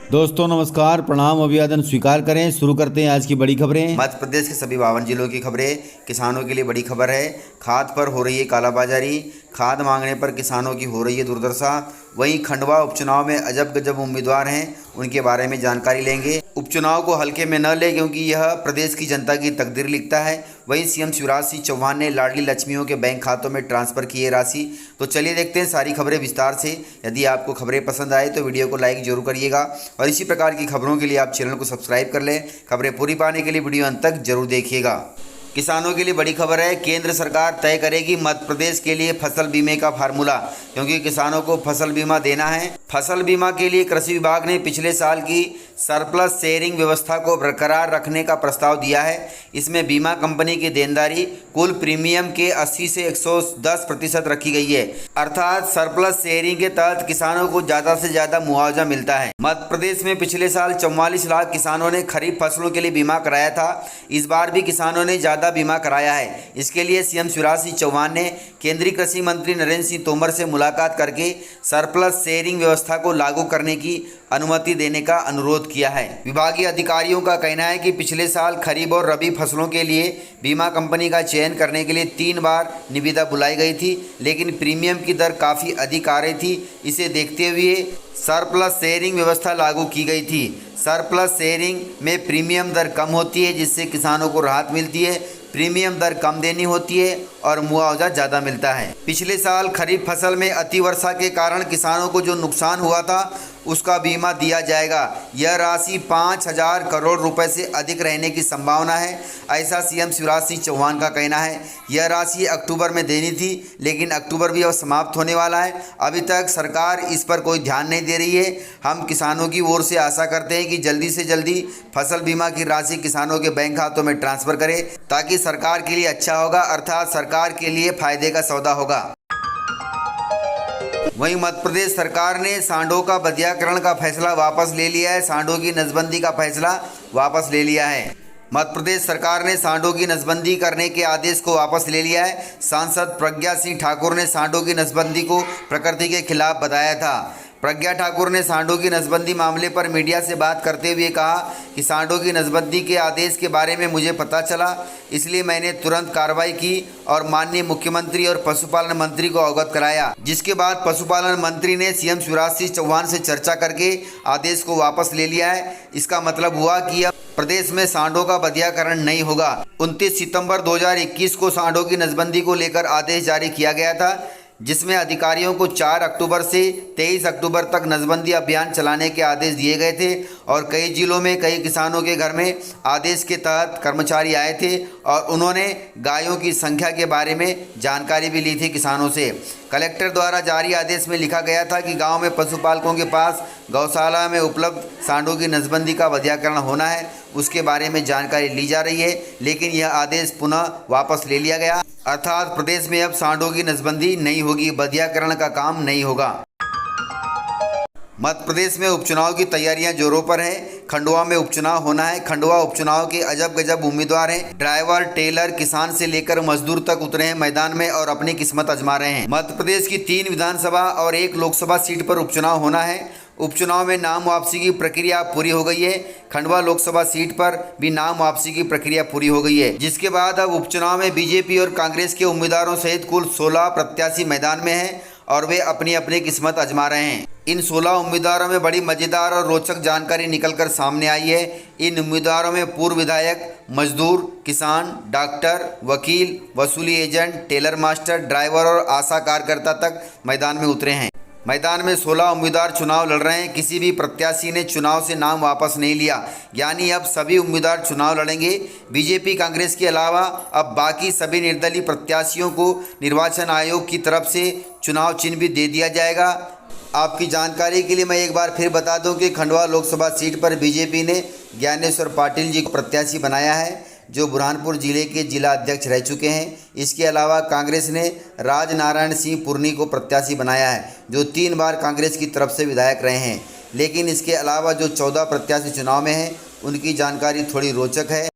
दोस्तों नमस्कार, प्रणाम, अभिवादन स्वीकार करें। शुरू करते हैं आज की बड़ी खबरें। मध्य प्रदेश के सभी 52 जिलों की खबरें। किसानों के लिए बड़ी खबर है। खाद पर हो रही है कालाबाजारी, खाद मांगने पर किसानों की हो रही है दुर्दशा। वहीं खंडवा उपचुनाव में अजब गजब उम्मीदवार हैं, उनके बारे में जानकारी लेंगे। उपचुनाव को हल्के में न ले, क्योंकि यह प्रदेश की जनता की तकदीर लिखता है। वहीं सीएम शिवराज सिंह चौहान ने लाडली लक्ष्मियों के बैंक खातों में ट्रांसफर की है राशि। तो चलिए देखते हैं सारी खबरें विस्तार से। यदि आपको खबरें पसंद आए तो वीडियो को लाइक जरूर करिएगा और इसी प्रकार की खबरों के लिए आप चैनल को सब्सक्राइब कर लें। खबरें पूरी पाने के लिए वीडियो अंत तक जरूर देखिएगा। किसानों के लिए बड़ी खबर है। केंद्र सरकार तय करेगी मध्य प्रदेश के लिए फसल बीमे का फार्मूला, क्योंकि किसानों को फसल बीमा देना है। फसल बीमा के लिए कृषि विभाग ने पिछले साल की सरप्लस शेयरिंग व्यवस्था को बरकरार रखने का प्रस्ताव दिया है। इसमें बीमा कंपनी की देनदारी कुल प्रीमियम के 80 से 110% रखी गई है, अर्थात सरप्लस शेयरिंग के तहत किसानों को ज़्यादा से ज़्यादा मुआवजा मिलता है। मध्य प्रदेश में पिछले साल 44 लाख किसानों ने खरीफ फसलों के लिए बीमा कराया था। इस बार भी किसानों ने ज़्यादा बीमा कराया है। इसके लिए सीएम शिवराज सिंह चौहान ने केंद्रीय कृषि मंत्री नरेंद्र सिंह तोमर से मुलाकात करके सरप्लस शेयरिंग व्यवस्था को लागू करने की अनुमति देने का अनुरोध किया है। विभागीय अधिकारियों का कहना है कि पिछले साल खरीफ और रबी फसलों के लिए बीमा कंपनी का चयन करने के लिए 3 बार निविदा बुलाई गई थी, लेकिन प्रीमियम की दर काफ़ी अधिक आ रही थी। इसे देखते हुए सरप्लस शेयरिंग व्यवस्था लागू की गई थी। सरप्लस शेयरिंग में प्रीमियम दर कम होती है, जिससे किसानों को राहत मिलती है। प्रीमियम दर कम देनी होती है और मुआवजा ज़्यादा मिलता है। पिछले साल खरीफ फसल में अतिवर्षा के कारण किसानों को जो नुकसान हुआ था उसका बीमा दिया जाएगा। यह राशि 5,000 करोड़ रुपए से अधिक रहने की संभावना है, ऐसा सीएम शिवराज सिंह चौहान का कहना है। यह राशि अक्टूबर में देनी थी, लेकिन अक्टूबर भी अब समाप्त होने वाला है। अभी तक सरकार इस पर कोई ध्यान नहीं दे रही है। हम किसानों की ओर से आशा करते हैं कि जल्दी से जल्दी फसल बीमा की राशि किसानों के बैंक खातों में ट्रांसफ़र करें, ताकि सरकार के लिए अच्छा होगा, अर्थात सरकार के लिए फायदे का सौदा होगा। वहीं मध्य प्रदेश सरकार ने सांडों का बधियाकरण का फैसला वापस ले लिया है। सांडों की नसबंदी का फैसला वापस ले लिया है। मध्य प्रदेश सरकार ने सांडों की नसबंदी करने के आदेश को वापस ले लिया है। सांसद प्रज्ञा सिंह ठाकुर ने सांडों की नसबंदी को प्रकृति के खिलाफ बताया था। प्रज्ञा ठाकुर ने सांडों की नसबंदी मामले पर मीडिया से बात करते हुए कहा कि सांडों की नसबंदी के आदेश के बारे में मुझे पता चला, इसलिए मैंने तुरंत कार्रवाई की और माननीय मुख्यमंत्री और पशुपालन मंत्री को अवगत कराया, जिसके बाद पशुपालन मंत्री ने सीएम शिवराज सिंह चौहान से चर्चा करके आदेश को वापस ले लिया है। इसका मतलब हुआ कि अब प्रदेश में सांडों का बधियाकरण नहीं होगा। 29 सितंबर 2021 को सांडों की नसबंदी को लेकर आदेश जारी किया गया था, जिसमें अधिकारियों को 4 अक्टूबर से 23 अक्टूबर तक नसबंदी अभियान चलाने के आदेश दिए गए थे और कई जिलों में कई किसानों के घर में आदेश के तहत कर्मचारी आए थे और उन्होंने गायों की संख्या के बारे में जानकारी भी ली थी किसानों से। कलेक्टर द्वारा जारी आदेश में लिखा गया था कि गांव में पशुपालकों के पास गौशाला में उपलब्ध सांडों की नसबंदी का बधियाकरण होना है, उसके बारे में जानकारी ली जा रही है, लेकिन यह आदेश पुनः वापस ले लिया गया, अर्थात प्रदेश में अब सांडों की नसबंदी नहीं होगी, बधियाकरण का काम नहीं होगा। मध्य प्रदेश में उपचुनाव की तैयारियां जोरों पर हैं। खंडवा में उपचुनाव होना है। खंडवा उपचुनाव के अजब गजब उम्मीदवार हैं। ड्राइवर, टेलर, किसान से लेकर मजदूर तक उतरे हैं मैदान में और अपनी किस्मत आजमा रहे हैं। मध्य प्रदेश की 3 विधानसभा और 1 लोकसभा सीट पर उपचुनाव होना है। उपचुनाव में नाम वापसी की प्रक्रिया पूरी हो गई है। खंडवा लोकसभा सीट पर भी नाम वापसी की प्रक्रिया पूरी हो गई है, जिसके बाद अब उपचुनाव में बीजेपी और कांग्रेस के उम्मीदवारों सहित कुल 16 प्रत्याशी मैदान में हैं और वे अपनी अपनी किस्मत आजमा रहे हैं। इन 16 उम्मीदवारों में बड़ी मजेदार और रोचक जानकारी निकलकर सामने आई है। इन उम्मीदवारों में पूर्व विधायक, मजदूर, किसान, डॉक्टर, वकील, वसूली एजेंट, टेलर मास्टर, ड्राइवर और आशा कार्यकर्ता तक मैदान में उतरे हैं। मैदान में 16 उम्मीदवार चुनाव लड़ रहे हैं। किसी भी प्रत्याशी ने चुनाव से नाम वापस नहीं लिया, यानी अब सभी उम्मीदवार चुनाव लड़ेंगे। बीजेपी, कांग्रेस के अलावा अब बाकी सभी निर्दलीय प्रत्याशियों को निर्वाचन आयोग की तरफ से चुनाव चिन्ह भी दे दिया जाएगा। आपकी जानकारी के लिए मैं एक बार फिर बता दूं कि खंडवा लोकसभा सीट पर बीजेपी ने ज्ञानेश्वर पाटिल जी को प्रत्याशी बनाया है, जो बुरहानपुर जिले के जिला अध्यक्ष रह चुके हैं। इसके अलावा कांग्रेस ने राजनारायण सिंह पुर्नी को प्रत्याशी बनाया है, जो 3 बार कांग्रेस की तरफ से विधायक रहे हैं। लेकिन इसके अलावा जो 14 प्रत्याशी चुनाव में हैं, उनकी जानकारी थोड़ी रोचक है।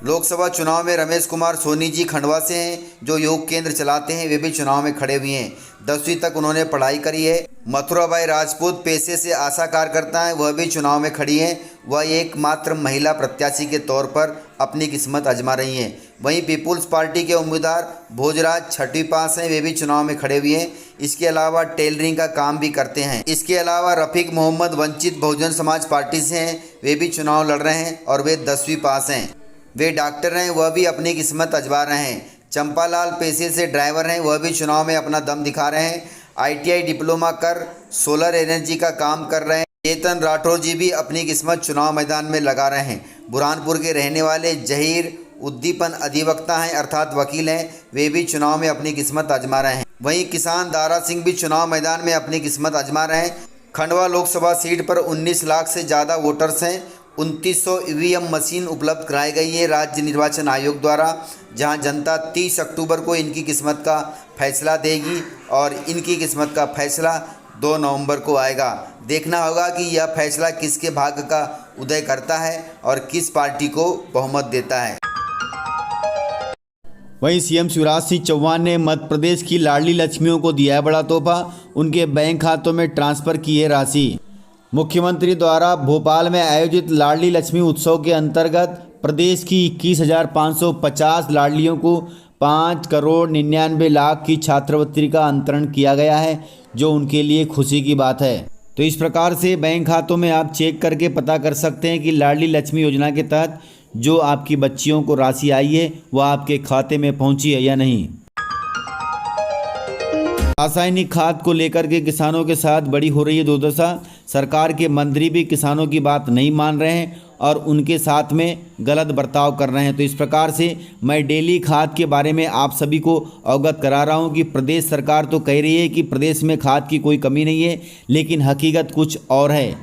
लोकसभा चुनाव में रमेश कुमार सोनी जी खंडवा से हैं, जो योग केंद्र चलाते हैं। वे भी चुनाव में खड़े हुए हैं। 10वीं तक उन्होंने पढ़ाई करी है। मथुराबाई राजपूत पेशे से आशा कार्यकर्ता हैं, वह भी चुनाव में खड़ी हैं। वह एकमात्र महिला प्रत्याशी के तौर पर अपनी किस्मत आजमा रही हैं। वहीं पीपुल्स पार्टी के उम्मीदवार भोजराज 6वीं पास हैं, वे भी चुनाव में खड़े हुए हैं। इसके अलावा टेलरिंग का काम भी करते हैं। इसके अलावा रफ़ीक मोहम्मद वंचित बहुजन समाज पार्टी से हैं, वे भी चुनाव लड़ रहे हैं और वे 10वीं पास हैं। वे डॉक्टर हैं, वह भी अपनी किस्मत आजमा रहे हैं। चंपालाल पेशे से ड्राइवर हैं, वह भी चुनाव में अपना दम दिखा रहे हैं। ITI डिप्लोमा कर सोलर एनर्जी का काम कर रहे हैं। चेतन राठौर जी भी अपनी किस्मत चुनाव मैदान में लगा रहे हैं। बुरहानपुर के रहने वाले जहीर उद्दीपन अधिवक्ता हैं, अर्थात वकील हैं, वे भी चुनाव में अपनी किस्मत आजमा रहे हैं। वहीं किसान दारा सिंह भी चुनाव मैदान में अपनी किस्मत आजमा रहे हैं। खंडवा लोकसभा सीट पर 19 लाख से ज़्यादा वोटर्स हैं। 2900 EVM मशीन उपलब्ध कराई गई है राज्य निर्वाचन आयोग द्वारा, जहां जनता 30 अक्टूबर को इनकी किस्मत का फैसला देगी और इनकी किस्मत का फैसला 2 नवंबर को आएगा। देखना होगा कि यह फैसला किसके भाग्य का उदय करता है और किस पार्टी को बहुमत देता है। वहीं सीएम शिवराज सिंह चौहान ने मध्य प्रदेश की लाडली लक्ष्मियों को दिया है बड़ा तोहफा। उनके बैंक खातों में ट्रांसफ़र की है राशि। मुख्यमंत्री द्वारा भोपाल में आयोजित लाडली लक्ष्मी उत्सव के अंतर्गत प्रदेश की 21,550 लाडलियों को 5,99,00,000 की छात्रवृत्ति का अंतरण किया गया है, जो उनके लिए खुशी की बात है। तो इस प्रकार से बैंक खातों में आप चेक करके पता कर सकते हैं कि लाडली लक्ष्मी योजना के तहत जो आपकी बच्चियों को राशि आई है वह आपके खाते में पहुंची है या नहीं। रासायनिक खाद को लेकर के किसानों के साथ बड़ी हो रही है दुर्दशा। सरकार के मंत्री भी किसानों की बात नहीं मान रहे हैं और उनके साथ में गलत बर्ताव कर रहे हैं। तो इस प्रकार से मैं डेली खाद के बारे में आप सभी को अवगत करा रहा हूं कि प्रदेश सरकार तो कह रही है कि प्रदेश में खाद की कोई कमी नहीं है, लेकिन हकीकत कुछ और है।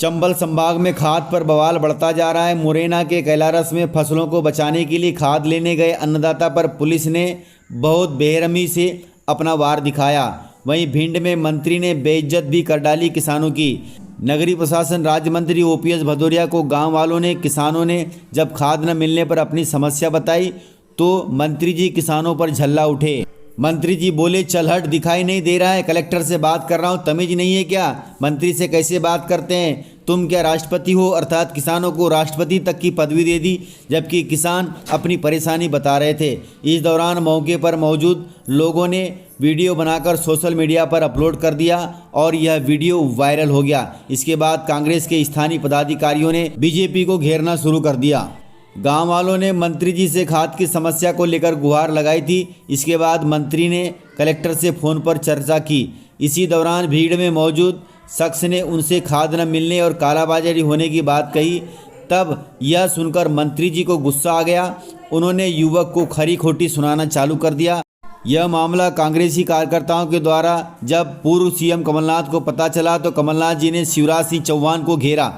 चंबल संभाग में खाद पर बवाल बढ़ता जा रहा है। मुरैना के कैलारस में फसलों को बचाने के लिए खाद लेने गए अन्नदाता पर पुलिस ने बहुत बेरहमी से अपना वार दिखाया। वहीं भिंड में मंत्री ने बेइज्जत भी कर डाली किसानों की। नगरीय प्रशासन राज्य मंत्री OPS भदौरिया को गांव वालों ने, किसानों ने जब खाद न मिलने पर अपनी समस्या बताई तो मंत्री जी किसानों पर झल्ला उठे। मंत्री जी बोले, चल हट, दिखाई नहीं दे रहा है, कलेक्टर से बात कर रहा हूँ, तमीज नहीं है क्या? मंत्री से कैसे बात करते हैं? तुम क्या राष्ट्रपति हो? अर्थात किसानों को राष्ट्रपति तक की पदवी दे दी, जबकि किसान अपनी परेशानी बता रहे थे। इस दौरान मौके पर मौजूद लोगों ने वीडियो बनाकर सोशल मीडिया पर अपलोड कर दिया और यह वीडियो वायरल हो गया। इसके बाद कांग्रेस के स्थानीय पदाधिकारियों ने बीजेपी को घेरना शुरू कर दिया। गांव वालों ने मंत्री जी से खाद की समस्या को लेकर गुहार लगाई थी। इसके बाद मंत्री ने कलेक्टर से फ़ोन पर चर्चा की। इसी दौरान भीड़ में मौजूद शख्स ने उनसे खाद न मिलने और कालाबाजारी होने की बात कही। तब यह सुनकर मंत्री जी को गुस्सा आ गया। उन्होंने युवक को खरी खोटी सुनाना चालू कर दिया। यह मामला कांग्रेसी कार्यकर्ताओं के द्वारा जब पूर्व CM कमलनाथ को पता चला तो कमलनाथ जी ने शिवराज सिंह चौहान को घेरा।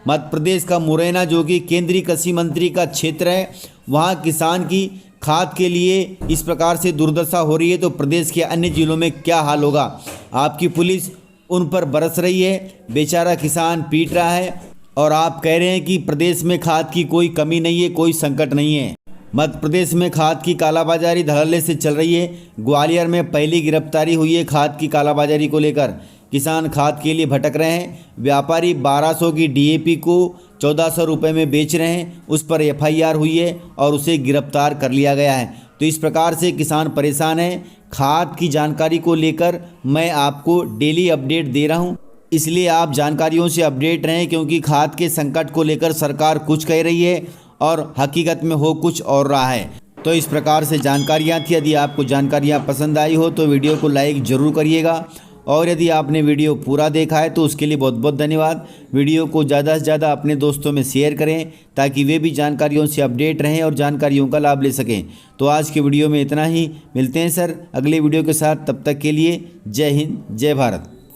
मध्य प्रदेश का मुरैना, जो कि केंद्रीय कृषि मंत्री का क्षेत्र है, वहां किसान की खाद के लिए इस प्रकार से दुर्दशा हो रही है, तो प्रदेश के अन्य जिलों में क्या हाल होगा? आपकी पुलिस उन पर बरस रही है, बेचारा किसान पीट रहा है और आप कह रहे हैं कि प्रदेश में खाद की कोई कमी नहीं है, कोई संकट नहीं है। मध्य प्रदेश में खाद की कालाबाजारी धड़ल्ले से चल रही है। ग्वालियर में पहली गिरफ्तारी हुई है खाद की कालाबाजारी को लेकर। किसान खाद के लिए भटक रहे हैं। व्यापारी 1200 की DAP को 1400 रुपये में बेच रहे हैं। उस पर FIR हुई है और उसे गिरफ्तार कर लिया गया है। तो इस प्रकार से किसान परेशान हैं। खाद की जानकारी को लेकर मैं आपको डेली अपडेट दे रहा हूं, इसलिए आप जानकारियों से अपडेट रहें, क्योंकि खाद के संकट को लेकर सरकार कुछ कह रही है और हकीकत में हो कुछ और रहा है। तो इस प्रकार से जानकारियाँ थी। यदि आपको जानकारियाँ पसंद आई हो तो वीडियो को लाइक ज़रूर करिएगा, और यदि आपने वीडियो पूरा देखा है तो उसके लिए बहुत बहुत धन्यवाद। वीडियो को ज़्यादा से ज़्यादा अपने दोस्तों में शेयर करें ताकि वे भी जानकारियों से अपडेट रहें और जानकारियों का लाभ ले सकें। तो आज के वीडियो में इतना ही। मिलते हैं सर अगले वीडियो के साथ, तब तक के लिए जय हिंद, जय भारत।